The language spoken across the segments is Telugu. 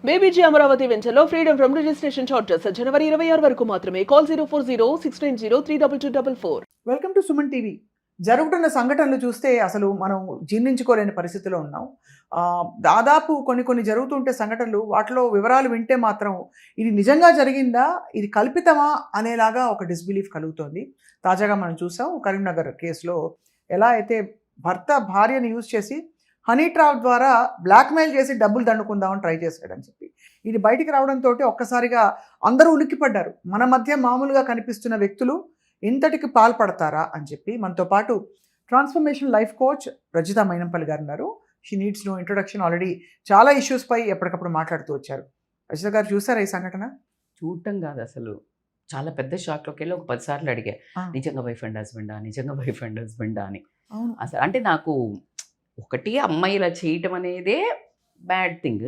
బేబీజీ అమరావతి వెంచర్లో ఫ్రీడమ్ ఫ్రమ్ రిజిస్ట్రేషన్ చార్జెస్ జనవరి 26 వరకు మాత్రమే. Call 04069032244. Welcome to Suman TV. జరుగుతున్న సంఘటనలు చూస్తే అసలు మనం జీర్ణించుకోలేని పరిస్థితిలో ఉన్నాం. దాదాపు కొన్ని జరుగుతుంటే సంఘటనలు, వాటిలో వివరాలు వింటే మాత్రం ఇది నిజంగా జరిగిందా, ఇది కల్పితమా అనేలాగా ఒక డిస్బిలీఫ్ కలుగుతోంది. తాజాగా మనం చూసాం కరీంనగర్ కేసులో ఎలా అయితే భర్త భార్యను యూజ్ చేసి హనీ ట్రాప్ ద్వారా బ్లాక్మెయిల్ చేసి డబ్బులు దండుకుందామని ట్రై చేశాడని చెప్పి ఇది బయటికి రావడంతో ఒక్కసారిగా అందరూ ఉలిక్కిపడ్డారు. మన మధ్య మామూలుగా కనిపిస్తున్న వ్యక్తులు ఇంతటికి పాల్పడతారా అని చెప్పి. మనతో పాటు transformation life coach Rajitha Mainampalli గారు ఉన్నారు. She needs no introduction. Already చాలా ఇష్యూస్ పై ఎప్పటికప్పుడు మాట్లాడుతూ వచ్చారు. రజిత గారు చూసారా ఈ సంఘటన? చూడటం కాదు, అసలు చాలా పెద్ద షాక్లోకి వెళ్ళి ఒక 10 సార్లు అడిగా, నిజంగా వైఫ్ అండ్ హస్బెండా, నిజంగా వైఫ్ అండ్ హస్బెండా అని. అసలు అంటే నాకు ఒకటి అమ్మాయి ఇలా చేయటం అనేదే బ్యాడ్ థింగ్,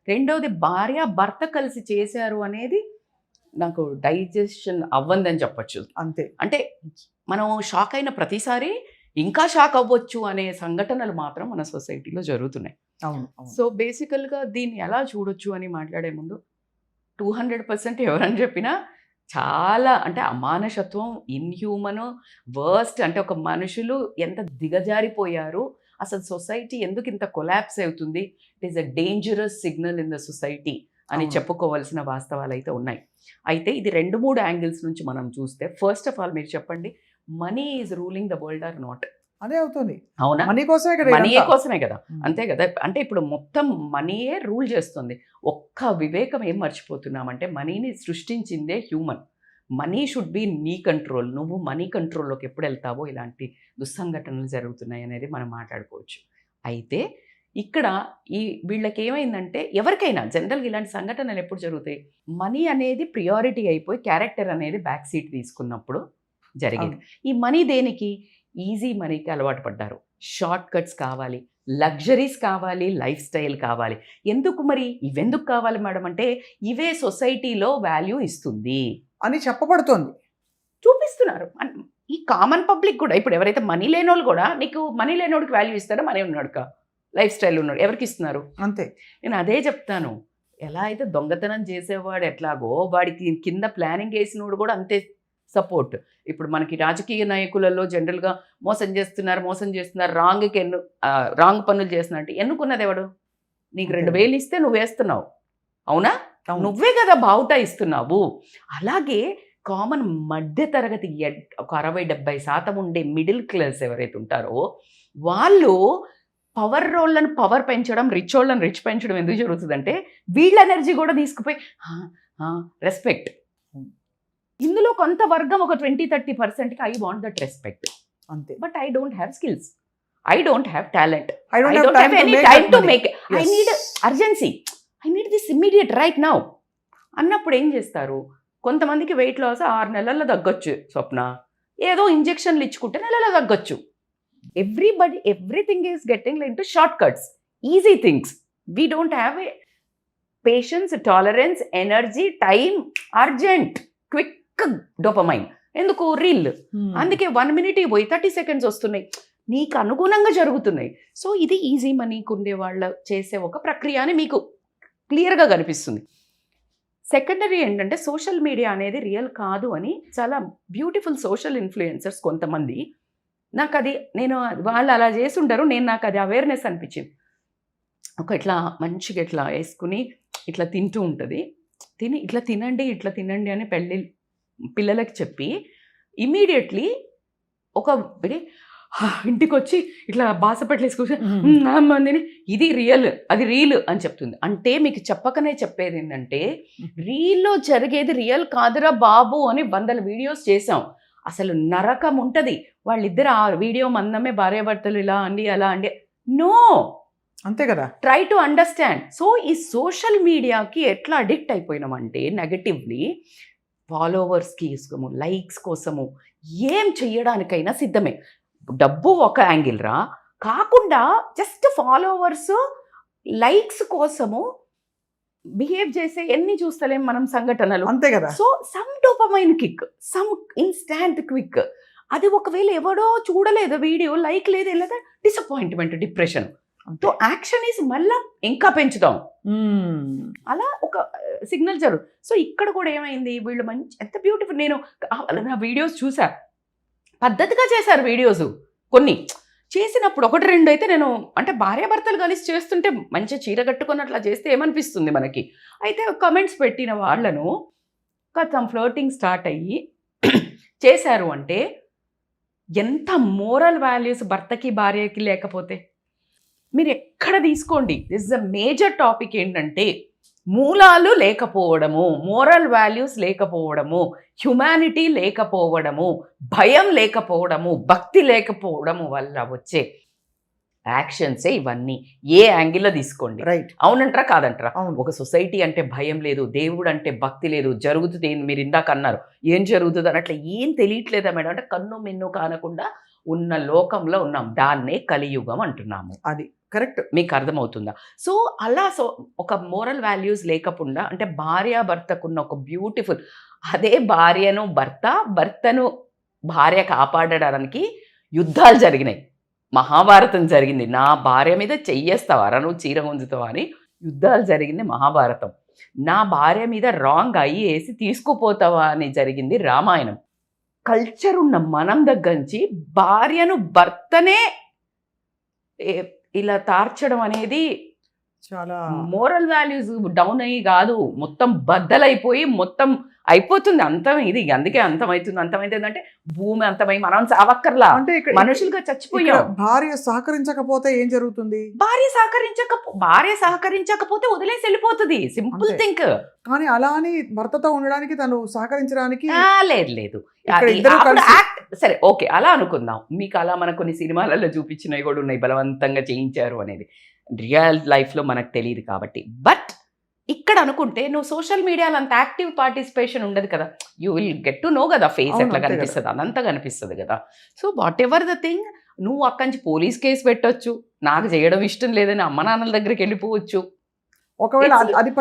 రెండవది భార్య భర్త కలిసి చేశారు అనేది నాకు డైజెషన్ అవ్వందని చెప్పచ్చు. అంతే. అంటే మనం షాక్ అయిన ప్రతిసారి ఇంకా షాక్ అవ్వచ్చు అనే సంఘటనలు మాత్రం మన సొసైటీలో జరుగుతున్నాయి. అవును. సో బేసికల్గా దీన్ని ఎలా చూడొచ్చు అని మాట్లాడే ముందు 200% ఎవరని చెప్పినా చాలా అంటే అమానుషత్వం, ఇన్హ్యూమన్, వర్స్ట్. అంటే ఒక మనుషులు ఎంత దిగజారిపోయారు, అసలు సొసైటీ ఎందుకు ఇంత కొలాప్స్ అవుతుంది, it is a dangerous signal in the society అని చెప్పుకోవాల్సిన వాస్తవాలు అయితే ఉన్నాయి. అయితే ఇది 2-3 యాంగిల్స్ నుంచి మనం చూస్తే, ఫస్ట్ ఆఫ్ ఆల్ మీరు చెప్పండి, money is ruling the world or not? అదే అవుతుంది. అవునా? మనీ కోసమే కదా, మనీయే కోసమే కదా, అంతే కదా. అంటే ఇప్పుడు మొత్తం మనీయే రూల్ చేస్తుంది. ఒక్క వివేకం ఏం మర్చిపోతున్నామంటే, మనీని సృష్టించిందే హ్యూమన్. మనీ షుడ్ బి నీ కంట్రోల్. నువ్వు మనీ కంట్రోల్లోకి ఎప్పుడు వెళ్తావో ఇలాంటి దుస్సంఘటనలు జరుగుతున్నాయి అనేది మనం మాట్లాడుకోవచ్చు. అయితే ఇక్కడ వీళ్ళకి ఏమైందంటే, ఎవరికైనా జనరల్గా ఇలాంటి సంఘటనలు ఎప్పుడు జరుగుతాయి, మనీ అనేది ప్రియారిటీ అయిపోయి క్యారెక్టర్ అనేది బ్యాక్ సీట్ తీసుకున్నప్పుడు జరిగేది. ఈ మనీ దేనికి? ఈజీ మనీకి అలవాటు పడ్డారు. షార్ట్ కట్స్ కావాలి, లగ్జరీస్ కావాలి, లైఫ్ స్టైల్ కావాలి. ఎందుకు మరి ఇవెందుకు కావాలి మేడం అంటే, ఇవే సొసైటీలో వాల్యూ ఇస్తుంది అని చెప్పబడుతోంది, చూపిస్తున్నారు. ఈ కామన్ పబ్లిక్ కూడా, ఇప్పుడు ఎవరైతే మనీ లేని వాళ్ళు కూడా, నీకు మనీ లేనోడికి వాల్యూ ఇస్తారో, మనీ ఉన్నాడుక లైఫ్ స్టైల్ ఉన్నాడు, ఎవరికి ఇస్తున్నారు? అంతే. నేను అదే చెప్తాను. ఎలా అయితే దొంగతనం చేసేవాడు ఎట్లాగో, వాడికి కింద ప్లానింగ్ వేసినోడు కూడా అంతే సపోర్ట్. ఇప్పుడు మనకి రాజకీయ నాయకులలో జనరల్గా మోసం చేస్తున్నారు, రాంగ్ పనులు చేస్తున్నట్టు ఎన్నుకున్నది ఎవడు? నీకు 2000 ఇస్తే నువ్వు వేస్తున్నావు, అవునా? నువ్వే కదా బావుటా ఇస్తున్నావు. అలాగే కామన్ మధ్య తరగతి ఒక 60-70% ఉండే మిడిల్ క్లాస్ ఎవరైతే ఉంటారో, వాళ్ళు పవర్ రోళ్ళను పవర్ పెంచడం, రిచ్ వాళ్ళని రిచ్ పెంచడం ఎందుకు జరుగుతుందంటే, వీళ్ళ ఎనర్జీ కూడా తీసుకుపోయి రెస్పెక్ట్. ఇందులో కొంత వర్గం ఒక 20-30%కి ఐ వాంట్ దట్ రెస్పెక్ట్, అంతే. But I don't have skills, I don't have talent, I don't have any time to make, I need urgency, I need this immediate right now అన్నప్పుడు ఏం చేస్తారు? కొంతమందికి వెయిట్ లాస్ 6 నెలల్లో తగ్గొచ్చు స్వప్న, ఏదో ఇంజెక్షన్లు ఇచ్చుకుంటే నెలలో తగ్గొచ్చు. Everything is getting into shortcuts, easy things. We don't have a patience, tolerance, energy, time, urgent, quick dopamine. ఎందుకు? రీల్. అందుకే 1 minute పోయి 30 seconds వస్తున్నాయి, నీకు అనుగుణంగా జరుగుతున్నాయి. సో ఇది ఈజీ మనీకి ఉండే వాళ్ళు చేసే ఒక ప్రక్రియ అని మీకు క్లియర్గా కనిపిస్తుంది. సెకండరీ ఏంటంటే, సోషల్ మీడియా అనేది రియల్ కాదు అని చాలా బ్యూటిఫుల్ సోషల్ ఇన్ఫ్లుయెన్సర్స్ కొంతమంది, నాకు అది వాళ్ళు అలా చేసి ఉంటారు, నాకు అది అవేర్నెస్ అనిపించింది. ఇట్లా మంచిగా ఇట్లా వేసుకుని ఇట్లా తింటూ ఉంటుంది, ఇట్లా తినండి అని పిల్లలకి చెప్పి ఇమీడియట్లీ ఇంటికి వచ్చి ఇట్లా బాసపట్లు వేసుకొని ఇది రియల్, అది రీల్ అని చెప్తుంది. అంటే మీకు చెప్పకనే చెప్పేది ఏంటంటే, రీల్లో జరిగేది రియల్ కాదురా బాబు అని 100 వీడియోస్ చేసాం. అసలు నరకం ఉంటుంది. వాళ్ళిద్దరు ఆ వీడియో మందమే భార్యాభర్తలు ఇలా అండి అలా అండి, నో, అంతే కదా. Try to understand. సో ఈ సోషల్ మీడియాకి ఎట్లా అడిక్ట్ అయిపోయినామంటే, నెగటివ్లీ ఫాలోవర్స్కి కోసము, లైక్స్ కోసము ఏం చెయ్యడానికైనా సిద్ధమే. డబ్బు ఒక యాంగిల్ రా, కాకుండా జస్ట్ ఫాలోవర్స్, లైక్స్ కోసము బిహేవ్ చేసే ఎన్ని చూస్తలేం మనం సంఘటనలు, అంతే కదా. So some dopamine kick, some instant quick. అది ఒకవేళ ఎవడో చూడలేదు వీడియో, లైక్ లేదు, లేదా disappointment, depression. So action is మళ్ళా ఇంకా పెంచుతాం, అలా ఒక సిగ్నల్ జరుగు. సో ఇక్కడ కూడా ఏమైంది, వీళ్ళు మంచి ఎంత బ్యూటిఫుల్, నేను నా వీడియోస్ చూసా, పద్ధతిగా చేశారు వీడియోస్. కొన్ని చేసినప్పుడు 1-2 అయితే నేను అంటే భార్యాభర్తలు కలిసి చేస్తుంటే మంచి చీర కట్టుకొని అట్లా చేస్తే ఏమనిపిస్తుంది మనకి. అయితే కమెంట్స్ పెట్టిన వాళ్ళను కొంచెం ఫ్లోటింగ్ స్టార్ట్ అయ్యి చేశారు అంటే ఎంత మోరల్ వాల్యూస్ భర్తకి భార్యకి లేకపోతే మీరు ఎక్కడ తీసుకోండి. This is a major topic. ఏంటంటే మూలాలు లేకపోవడము, మోరల్ వాల్యూస్ లేకపోవడము, హ్యుమానిటీ లేకపోవడము, భయం లేకపోవడము, భక్తి లేకపోవడము వల్ల వచ్చే యాక్షన్సే ఇవన్నీ. ఏ యాంగిల్లో తీసుకోండి, రైట్, అవునంటారా కాదంటారా? అవును. ఒక సొసైటీ అంటే భయం లేదు, దేవుడు అంటే భక్తి లేదు, జరుగుతుంది మీరు ఇందాక అన్నారు ఏం జరుగుతుంది అని, అట్లా ఏం తెలియట్లేదా మేడం అంటే కన్ను మిన్ను కానకుండా ఉన్న లోకంలో ఉన్నాం. దాన్నే కలియుగం అంటున్నాము. అది కరెక్ట్, మీకు అర్థమవుతుందా? సో అలా ఒక మోరల్ వాల్యూస్ లేకుండా అంటే భార్యాభర్తకున్న ఒక బ్యూటిఫుల్, అదే భర్తను భార్య కాపాడడానికి యుద్ధాలు జరిగినాయి. మహాభారతం జరిగింది. నా భార్య మీద చెయ్యేస్తావా నువ్వు, చీర గుంజుతావా అని యుద్ధాలు జరిగింది మహాభారతం. నా భార్య మీద రాంగ్ వేసి తీసుకుపోతావా అని జరిగింది రామాయణం. కల్చర్ ఉన్న మనం దగ్గర నుంచి భార్యను భర్తనే ఇలా తార్చడం అనేది చాలా మోరల్ వాల్యూస్ డౌన్ అయ్యి కాదు, మొత్తం బద్దలైపోయి మొత్తం అయిపోతుంది, అంతం. ఇది అందుకే అంతమైతుంది అంటే భూమి అంతమై మనం సావక్కర్లా, అంటే మనుషులుగా చచ్చిపోయాం. భార్య సహకరించకపోతే ఏం జరుగుతుంది? భార్య సహకరించకపోతే వదిలేసి వెళ్ళిపోతుంది. Simple think. కానీ అలా అని భర్తతో ఉండడానికి తను సహకరించడానికి లేదు. సరే ఓకే, అలా అనుకుందాం. మీకు అలా మన కొన్ని సినిమాలలో చూపించినవి కూడా ఉన్నాయి, బలవంతంగా చేయించారు అనేది. రియల్ లైఫ్లో మనకు తెలియదు కాబట్టి. బట్ ఇక్కడ అనుకుంటే నువ్వు సోషల్ మీడియాలో అంత యాక్టివ్ పార్టిసిపేషన్ ఉండదు కదా. You will get to know కదా ఫేస్ ఎట్లా కనిపిస్తుంది, అదంతా కనిపిస్తుంది కదా. So what ever the thing, నువ్వు అక్కడి నుంచి పోలీస్ కేసు పెట్టొచ్చు, నాకు చేయడం ఇష్టం లేదని అమ్మ నాన్నల దగ్గరికి వెళ్ళిపోవచ్చు. ఒకవేళ అది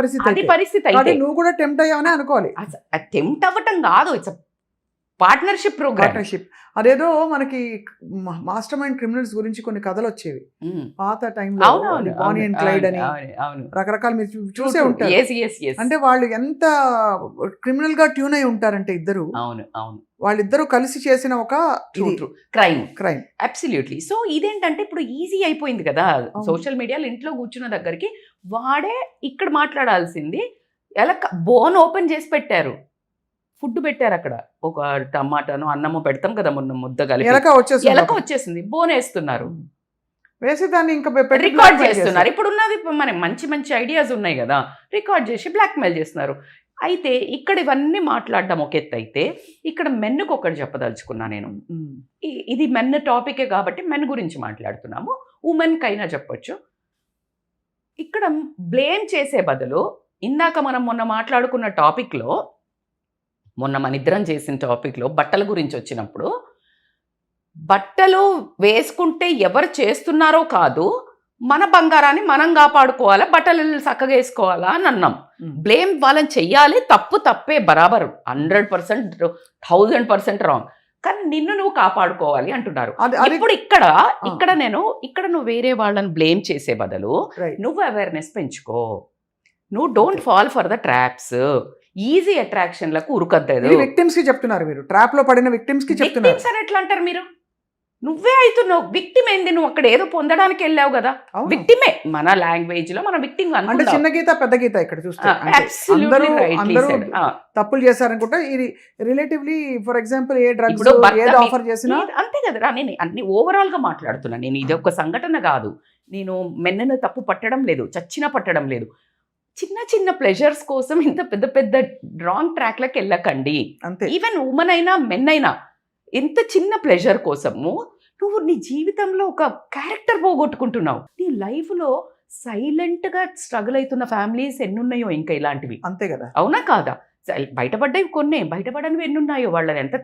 పరిస్థితి అయితే నువ్వు కూడా టెంప్ట్ అయ్యావనే అనుకోవాలి. టెంప్ట్ అవ్వటం కాదు, ఇట్స్ పార్ట్నర్షిప్ ప్రోగ్రామ్. అదేదో మనకి మాస్టర్ మైండ్ క్రిమినల్స్ గురించి కొన్ని కథలు వచ్చేవి పాత టైంలో, బానీ అండ్ క్లైడ్ అని రకరకాల మీరు చూసే ఉంటారు. అంటే వాళ్ళు ఎంత క్రిమినల్ గా ట్యూన్ అయి ఉంటారంటే ఇద్దరు, వాళ్ళిద్దరూ కలిసి చేసిన ఒక క్రైమ్. అబ్సల్యూట్లీ. సో ఇదేంటంటే ఇప్పుడు ఈజీ అయిపోయింది కదా సోషల్ మీడియాలో. ఇంట్లో కూర్చున్న దగ్గరికి వాడే ఇక్కడ మాట్లాడాల్సింది. ఎలా బోన్ ఓపెన్ చేసి పెట్టారు, ఫుడ్ పెట్టారు అక్కడ, ఒక టమాటాను అన్నము పెడతాం కదా, మొన్న ముద్ద కలిపి ఎలక వచ్చేసింది, బోనేస్తున్నారు, వేసి దాన్ని ఇంకా రికార్డ్ చేస్తున్నారు. ఇప్పుడు ఉన్నది మన మంచి ఐడియాస్ ఉన్నాయి కదా, రికార్డ్ చేసి బ్లాక్మెయిల్ చేస్తున్నారు. అయితే ఇక్కడ ఇవన్నీ మాట్లాడడం ఒక ఎత్తు అయితే, ఇక్కడ మెన్నుకు ఒకటి చెప్పదలుచుకున్నా నేను. ఇది మెన్ టాపికే కాబట్టి మెన్ గురించి మాట్లాడుతున్నాము, ఉమెన్కి అయినా చెప్పొచ్చు. ఇక్కడ బ్లేమ్ చేసే బదులు ఇందాక మనం మొన్న మాట్లాడుకున్న టాపిక్లో, మొన్న మన ఇద్దరం చేసిన టాపిక్లో బట్టల గురించి వచ్చినప్పుడు, బట్టలు వేసుకుంటే ఎవరు చేస్తున్నారో కాదు, మన బంగారాన్ని మనం కాపాడుకోవాలా, బట్టలు చక్కగా వేసుకోవాలా అని అన్నాం. బ్లేమ్ వాళ్ళని చెయ్యాలి, తప్పే, బరాబరు 100%, 1000% రాంగ్. కానీ నిన్ను నువ్వు కాపాడుకోవాలి అంటున్నారు. ఇప్పుడు ఇక్కడ నువ్వు వేరే వాళ్ళని బ్లేమ్ చేసే బదులు నువ్వు అవేర్నెస్ పెంచుకో. నువ్వు don't fall for the traps. Easy అట్రాక్షన్లకు ఉరుకద్దు. విక్టిమ్స్ కి చెప్తున్నారు మీరు, ట్రాప్ లో పడిన విక్టిమ్స్ కి చెప్తున్నారు. విక్టిమ్స్ అని ఎట్లా అంటారు మీరు? నువ్వే అవుతున్నావు విక్టిమ్. ఏంది, నువ్వు అక్కడ ఏదో పొందడానికి వెళ్ళావు కదా, విక్టిమే. మన లాంగ్వేజ్ లో మన విక్టిమ్ అంటే చిన్న గీత పెద్ద గీత ఇక్కడ చూస్తే తప్పులు చేశారనుకుంటా. ఇది relatively for example A drugs ఏదో ఆఫర్ చేసినా అంతే కదరా. నేను అన్ని ఓవరాల్ గా మాట్లాడుతున్నా. నేను ఇది ఒక సంఘటన కాదు, నేను మెన్నను తప్పు పట్టడం లేదు, చచ్చినా పట్టడం లేదు. చిన్న ప్లెజర్స్ కోసం ఇంత పెద్ద రాంగ్ ట్రాక్లకు వెళ్ళకండి. ఈవెన్ ఉమెన్ అయినా మెన్ అయినా ఎంత చిన్న ప్లెజర్ కోసము నువ్వు నీ జీవితంలో ఒక క్యారెక్టర్ పోగొట్టుకుంటున్నావు. నీ లైఫ్లో సైలెంట్గా స్ట్రగుల్ అవుతున్న ఫ్యామిలీస్ ఎన్నున్నాయో ఇంకా ఇలాంటివి, అంతే కదా, అవునా కాదా? బయటపడ్డాయి కొన్నే, బయటపడనివి ఎన్నున్నాయో, వాళ్ళని ఎంత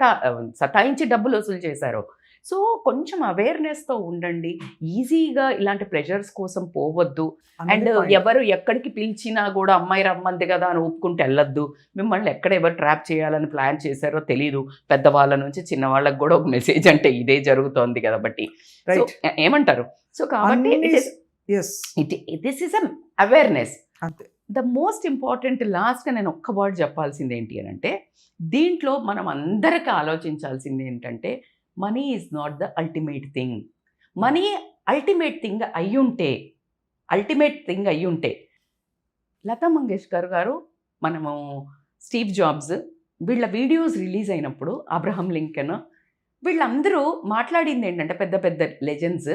సతాయించి డబ్బులు వసూలు చేశారో. సో కొంచెం అవేర్నెస్తో ఉండండి. ఈజీగా ఇలాంటి ప్లెజర్స్ కోసం పోవద్దు. అండ్ ఎవరు ఎక్కడికి పిలిచినా కూడా అమ్మాయి రమ్మంది కదా అని ఒప్పుకుంటే వెళ్ళొద్దు. మిమ్మల్ని ఎక్కడ ఎవరు ట్రాప్ చేయాలని ప్లాన్ చేశారో తెలీదు. పెద్దవాళ్ళ నుంచి చిన్నవాళ్ళకి కూడా ఒక మెసేజ్ అంటే ఇదే జరుగుతోంది కాబట్టి ఏమంటారు? సో కాబట్టి ఎస్ దిస్ ఈస్ అవేర్నెస్. అంతే. ద మోస్ట్ ఇంపార్టెంట్ లాస్ట్గా నేను ఒక్క వర్డ్ చెప్పాల్సింది ఏంటి అని అంటే, దీంట్లో మనం అందరికీ ఆలోచించాల్సింది ఏంటంటే, money is not the ultimate thing. Money ultimate thing అయ్యుంటే లతా మంగేష్కర్ గారు, మనము స్టీవ్ జాబ్స్, వీళ్ళ వీడియోస్ రిలీజ్ అయినప్పుడు, అబ్రహం లింకన్, వీళ్ళందరూ మాట్లాడింది ఏంటంటే, పెద్ద పెద్ద లెజెండ్స్,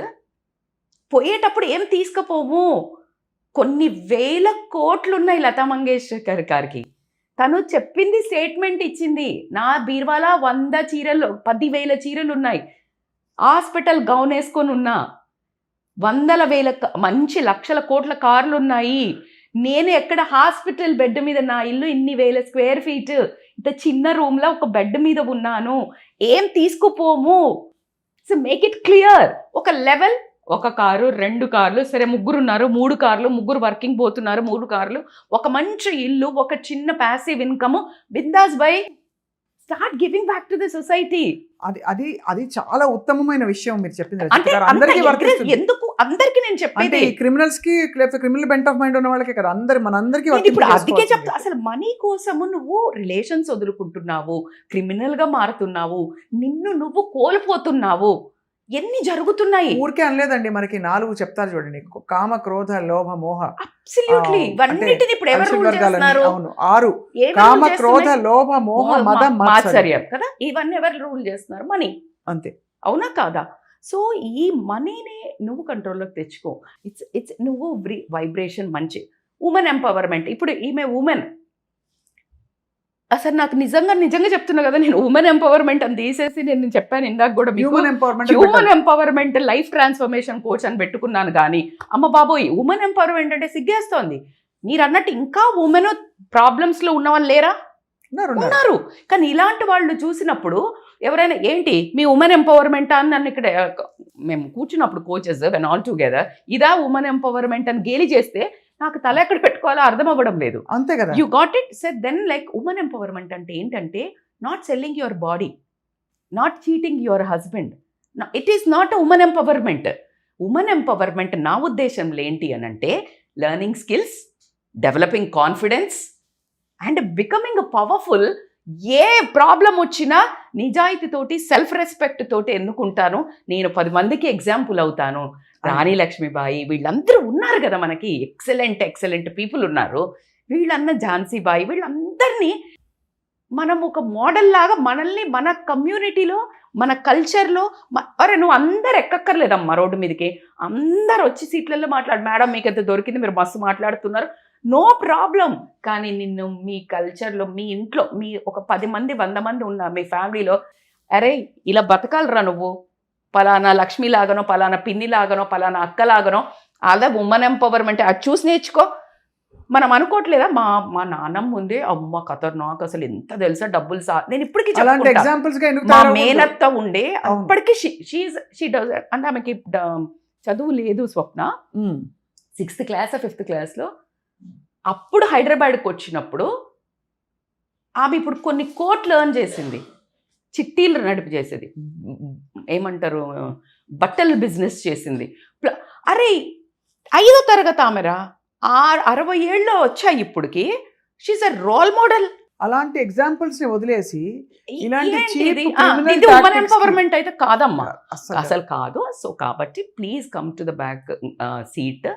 పోయేటప్పుడు ఏం తీసుకుపోము, కొన్ని వేల కోట్లు ఉన్నాయి లతా మంగేష్కర్ గారికి. తను చెప్పింది, స్టేట్మెంట్ ఇచ్చింది, నా బీర్వాలా 100 చీరలు 10,000 చీరలు ఉన్నాయి, హాస్పిటల్ గౌన్ వేసుకొని ఉన్నా, 100,000 మంచి లక్షల కోట్ల కార్లు ఉన్నాయి, నేను ఎక్కడ హాస్పిటల్ బెడ్ మీద, నా ఇల్లు ఇన్ని వేల స్క్వేర్ ఫీట్, ఇంత చిన్న రూమ్లో ఒక బెడ్ మీద ఉన్నాను, ఏం తీసుకుపోము. So make it clear. ఒక లెవెల్, ఒక కారు, 2 కార్లు, సరే 3 ఉన్నారు, 3 కార్లు, 3 వర్కింగ్ పోతున్నారు, 3 కార్లు, ఒక మంచి ఇల్లు, ఒక చిన్న passive income, bindaas by, start giving back to the society. అది అది అది చాలా ఉత్తమమైన విషయం మీరు చెప్పింది. అంటే అందరికీ వర్తిస్తుంది. ఎందుకు అందరికి నేను అంటే చెప్పేది, ఈ క్రిమినల్స్ కి లేకపోతే క్రిమినల్ బెంట్ ఆఫ్ మైండ్ ఉన్న వాళ్ళకే కదా, మనందరికీ నేను ఇప్పుడు అందుకే వర్తింపజేసుకోవాల్సింది. చెప్తా, అసలు మనీ కోసము నువ్వు రిలేషన్స్ వదులుకుంటున్నావు, క్రిమినల్ గా మారుతున్నావు, నిన్ను నువ్వు కోల్పోతున్నావు, ఎన్ని జరుగుతున్నాయి. ఊరికే అనలేదండి, మనకి 4 చెప్తారు చూడండి, కామ, క్రోధ, లోభ, మోహ, అబ్సల్యూట్లీ. ఇవన్నిటిని ఇప్పుడు ఎవరు అరిషడ్ రూల్ వర్గాలని. చేస్తున్నారు? అవును, 6 ఏమి కామ, రూల్ క్రోధ, చేస్తున్నాయి? లోభ, మోహ, మద, మాత్సర్యం. మాత్సర్యం కదా, ఇవన్నీ ఎవరు రూల్ చేస్తున్నారు? మనీ. అంతే. అవునా కాదా? సో ఈ మనీని నువ్వు కంట్రోల్లోకి తెచ్చుకో. ఇట్స్ నువ్వు వైబ్రేషన్ మంచి ఉమెన్ ఎంపవర్మెంట్. ఇప్పుడు ఈమె ఉమెన్, అసలు నాకు నిజంగా చెప్తున్నా కదా, నేను ఉమెన్ ఎంపవర్మెంట్ అని తీసేసి నేను చెప్పాను ఇందాక కూడా, human empowerment. Human empowerment life transformation coach అని పెట్టుకున్నాను. కానీ అమ్మ బాబోయ్, ఉమెన్ ఎంపవర్మెంట్ అంటే సిగ్గేస్తోంది. మీరు అన్నట్టు ఇంకా ఉమెన్ ప్రాబ్లమ్స్లో ఉన్న వాళ్ళు లేరా? ఉన్నారు. కానీ ఇలాంటి వాళ్ళు చూసినప్పుడు ఎవరైనా ఏంటి మీ ఉమెన్ ఎంపవర్మెంట్ అని నన్ను ఇక్కడ మేము కూర్చున్నప్పుడు కోచెస్ వెన్ ఆల్ టుగెదర్ ఇదా ఉమెన్ ఎంపవర్మెంట్ అని గేలి చేస్తే నాకు తల ఎక్కడ పెట్టుకోవాలో అర్థం అవ్వడం లేదు. అంతే కదా. You got it. Set then like women empowerment అంటే ఏంటంటే, not selling your body, not cheating your husband. It is not a women empowerment. Women empowerment నా ఉద్దేశంలో ఏంటి అని అంటే, learning skills, developing confidence and becoming powerful. ఏ ప్రాబ్లం వచ్చినా నిజాయితీతోటి, సెల్ఫ్ రెస్పెక్ట్ తోటి ఎన్నుకుంటాను, నేను 10 మందికి ఎగ్జాంపుల్ అవుతాను. రాణి లక్ష్మీబాయి, వీళ్ళందరూ ఉన్నారు కదా మనకి, ఎక్సలెంట్ పీపుల్ ఉన్నారు. వీళ్ళన్న ఝాన్సీబాయి, వీళ్ళందరినీ మనం ఒక మోడల్ లాగా, మనల్ని మన కమ్యూనిటీలో, మన కల్చర్లో, అరే నువ్వు అందరు ఎక్కక్కర్లేదమ్మా రోడ్డు మీదకి, అందరు వచ్చి సీట్లలో మాట్లాడు, మేడం మీకు ఎంత దొరికింది, మీరు మస్తు మాట్లాడుతున్నారు, నో ప్రాబ్లం. కానీ నిన్ను మీ కల్చర్లో, మీ ఇంట్లో, మీ ఒక 10 మంది 100 మంది ఉన్న మీ ఫ్యామిలీలో, అరే ఇలా బతకాలరా నువ్వు, పలానా లక్ష్మి లాగనో, పలానా పిన్ని లాగనో, పలానా అక్క లాగనో, అలా ఉమెన్ ఎంపవర్మెంట్ అది చూసి నేర్చుకో. మనం అనుకోవట్లేదా, మా నాన్నమ్మ ఉంది, అమ్మ కథర్ నాకు అసలు ఎంత తెలుసా డబ్బులు నేను ఇప్పటికీ మా మేనత్త ఉండే, అప్పటికి షీ డస్ అంటే ఆమెకి చదువు లేదు స్వప్న, 6th క్లాస్ 5th క్లాస్లో. అప్పుడు హైదరాబాద్కి వచ్చినప్పుడు ఆమె ఇప్పుడు కొన్ని కోట్లు ఎర్న్ చేసింది, చిట్టీలు నడిపి చేసేది, ఏమంటారు బట్టల బిజినెస్ చేసింది. అరే 5వ తరగతి ఆమెరా, 60 ఏళ్ళలో వచ్చాయి ఇప్పటికి. She is a role model. అలాంటి ఎగ్జాంపుల్స్ ని వదిలేసి ఇలాంటి ఇది ఉమెన్ ఎంపవర్మెంట్ అయితే కాదమ్మా, అసలు కాదు. సో కాబట్టి please come to the back seat,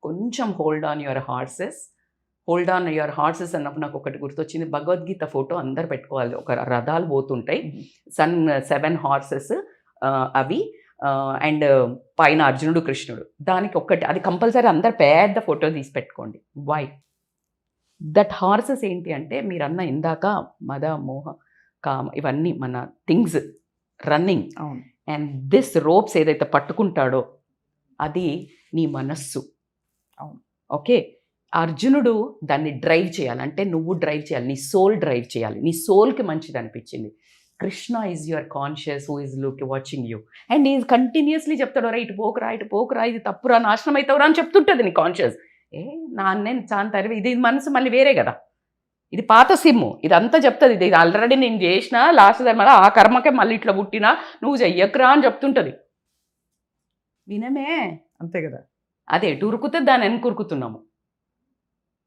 కొంచెం హోల్డ్ ఆన్ యువర్ హార్సెస్. అన్నప్పుడు నాకు ఒకటి గుర్తొచ్చింది, భగవద్గీత ఫోటో అందరు పెట్టుకోవాలి. ఒక రథాలు పోతుంటాయి, 7 హార్సెస్ అవి, అండ్ పైన అర్జునుడు కృష్ణుడు, దానికి ఒకటి అది కంపల్సరీ అందరు పెద్ద ఫోటో తీసి పెట్టుకోండి. వై దట్ హార్సెస్ ఏంటి అంటే, మీరు అన్న ఇందాక మద, మోహ, కామ, ఇవన్నీ మన things running. And this ropes ఏదైతే పట్టుకుంటాడో అది నీ మనస్సు. అవును, ఓకే. అర్జునుడు దాన్ని డ్రైవ్ చేయాలంటే నువ్వు డ్రైవ్ చేయాలి, నీ సోల్ డ్రైవ్ చేయాలి, నీ సోల్కి మంచిది అనిపించింది. Krishna is your conscious who is watching you, and is continuously చెప్తాడు, రా ఇటు పోకురా, ఇది తప్పురా, నాశనం అవుతావురా అని చెప్తుంటుంది నీ కాన్షియస్. నేను చాలా తరివి, ఇది మనసు మళ్ళీ వేరే కదా, ఇది పాత సిమ్ము, ఇదంతా చెప్తుంది, ఇది ఆల్రెడీ నేను చేసిన లాస్ట్ మళ్ళీ ఆ కర్మకే మళ్ళీ ఇట్లా పుట్టినా నువ్వు చెయ్యకురా అని చెప్తుంటుంది. వినమే. అంతే కదా. అదే ఎటు ఉరుకుతే దాని వెనక ఉరుకుతున్నాము.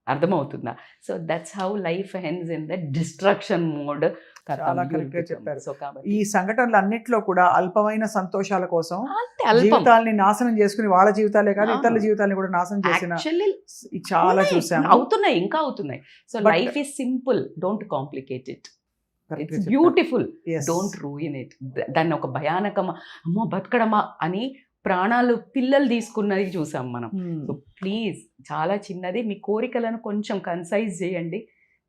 అర్థమవుతుందా? So that's how life hence in the destruction mode. చాలా correct గా చెప్పారు. సో కాబట్టి ఈ సంఘటనలు అన్నిట్లో కూడా అల్పమైన సంతోషాల కోసం అంతే అల్పం. జీవితాల్ని నాశనం చేసుకుని వాళ్ళ జీవితాలే కాదు ఆ. ఇతరుల జీవితాల్ని కూడా నాశనం చేసిన యాక్చువల్లీ చాలా చూసాము. అవుతున్నాయి, ఇంకా అవుతున్నాయి. So But- life is simple, don't complicate it. Correct గా ఇట్స్ చెప్పారు. Beautiful, Yes. Don't ruin it. దాన్ని ఒక భయానకమా, అమ్మో బతకడమా అని ప్రాణాలు పిల్లలు తీసుకున్నది చూసాం మనం. Hmm. సో ప్లీజ్ చాలా చిన్నది, మీ కోరికలను కొంచెం కన్సైజ్ చేయండి.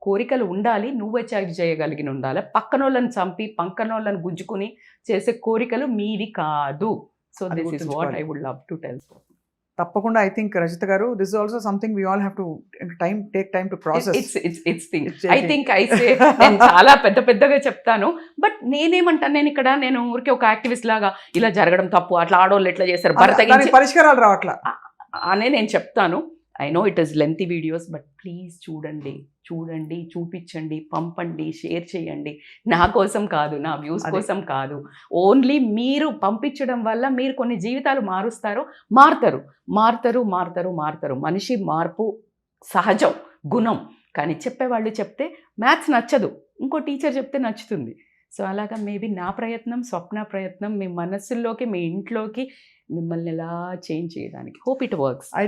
కోరికలు ఉండాలి, నువ్వు అచీవ్ చేయగలిగిన ఉండాలి. పక్కనోళ్ళని చంపి పక్కనోళ్ళని గుంజుకుని చేసే కోరికలు మీవి కాదు. సో అది దిస్ ఇస్ వాట్ గుర్తుంచుకోవాలి. I would love to tell. తప్పకుండా ఐ థింక్ రజిత గారు this also something we all have to take time to process. It's thing. It's I think I say నేను చాలా పెద్దగా చెప్తాను. బట్ నేనేమంటాను, నేను ఊరికే ఒక యాక్టివిస్ట్ లాగా ఇలా జరగడం తప్పు, అట్లా ఆడోళ్ళు ఎట్లా చేస్తారు, భరతగించి పరిష్కారాలు రావట్లా. అనే నేను చెప్తాను. I know it is lengthy videos, but please చూడండి, చూపించండి, పంపండి, షేర్ చేయండి. నా కోసం కాదు, నా వ్యూస్ అదే. కోసం కాదు. ఓన్లీ మీరు పంపించడం వల్ల మీరు కొన్ని జీవితాలు మారుతారు. మనిషి మార్పు సహజం, గుణం. కానీ చెప్పేవాళ్ళు చెప్తే మ్యాథ్స్ నచ్చదు, ఇంకో టీచర్ చెప్తే నచ్చుతుంది. సో అలాగా మేబీ నా ప్రయత్నం, స్వప్న ప్రయత్నం మీ మనస్సుల్లోకి, మీ ఇంట్లోకి మిమ్మల్ని ఎలా చేంజ్ చేయడానికి. Hope it works. I